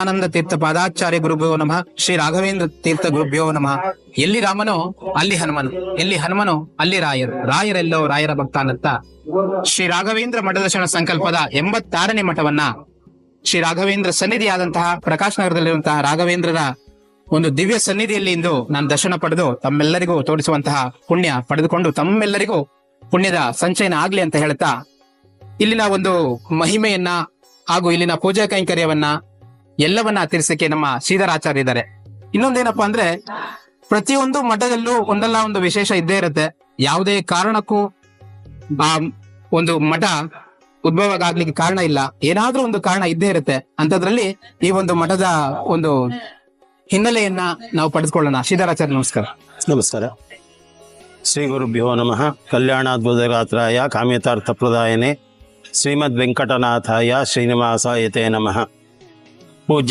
ಆನಂದ ತೀರ್ಥ ಪಾದಾಚಾರ್ಯ ಗುರುಭ್ಯೋ ನಮಃ. ಶ್ರೀ ರಾಘವೇಂದ್ರ ತೀರ್ಥ ಗುರುಭ್ಯೋ ನಮಃ. ಎಲ್ಲಿ ರಾಮನೋ ಅಲ್ಲಿ ಹನುಮನು, ಎಲ್ಲಿ ಹನುಮನೋ ಅಲ್ಲಿ ರಾಯರು, ರಾಯರೆಲ್ಲೋ ರಾಯರ ಭಕ್ತ ಅನ್ನತ್ತ ಶ್ರೀ ರಾಘವೇಂದ್ರ ಮಠದರ್ಶನ ಸಂಕಲ್ಪದ 86ನೇ ಮಠವನ್ನ ಶ್ರೀ ರಾಘವೇಂದ್ರ ಸನ್ನಿಧಿಯಾದಂತಹ ಪ್ರಕಾಶ್ ನಗರದಲ್ಲಿರುವಂತಹ ರಾಘವೇಂದ್ರರ ಒಂದು ದಿವ್ಯ ಸನ್ನಿಧಿಯಲ್ಲಿ ಇಂದು ನಾನು ದರ್ಶನ ಪಡೆದು ತಮ್ಮೆಲ್ಲರಿಗೂ ತೋರಿಸುವಂತಹ ಪುಣ್ಯ ಪಡೆದುಕೊಂಡು ತಮ್ಮೆಲ್ಲರಿಗೂ ಪುಣ್ಯದ ಸಂಚಯನ ಆಗ್ಲಿ ಅಂತ ಹೇಳ್ತಾ ಇಲ್ಲಿನ ಒಂದು ಮಹಿಮೆಯನ್ನ ಹಾಗೂ ಇಲ್ಲಿನ ಪೂಜಾ ಕೈಂಕರ್ಯವನ್ನ ಎಲ್ಲವನ್ನ ತಿಳಿಸಕ್ಕೆ ನಮ್ಮ ಶ್ರೀಧರಾಚಾರ್ಯ ಇದ್ದಾರೆ. ಇನ್ನೊಂದೇನಪ್ಪಾ ಅಂದ್ರೆ ಪ್ರತಿಯೊಂದು ಮಠದಲ್ಲೂ ಒಂದಲ್ಲ ಒಂದು ವಿಶೇಷ ಇದ್ದೇ ಇರುತ್ತೆ. ಯಾವುದೇ ಕಾರಣಕ್ಕೂ ಆ ಒಂದು ಮಠ ಉದ್ಭವ ಆಗ್ಲಿಕ್ಕೆ ಕಾರಣ ಇಲ್ಲ, ಏನಾದ್ರೂ ಒಂದು ಕಾರಣ ಇದ್ದೇ ಇರುತ್ತೆ. ಅಂತದ್ರಲ್ಲಿ ಈ ಒಂದು ಮಠದ ಒಂದು ಹಿನ್ನೆಲೆಯನ್ನ ನಾವು ಪಡೆದುಕೊಳ್ಳೋಣ. ಶ್ರೀಧರಾಚಾರ್ಯ ನಮಸ್ಕಾರ. ನಮಸ್ಕಾರ. ಶ್ರೀ ಗುರುಭ್ಯೋ ನಮಃ. ಕಲ್ಯಾಣಾದ್ಭುತಗಾತ್ರಾಯ ಕಾಮ್ಯತಾರ್ಥಪ್ರದಾಯನೆ ಶ್ರೀಮದ್ ವೆಂಕಟನಾಥಾಯ ಶ್ರೀನಿವಾಸಾಯತೆ ನಮಃ. ಪೂಜ್ಯ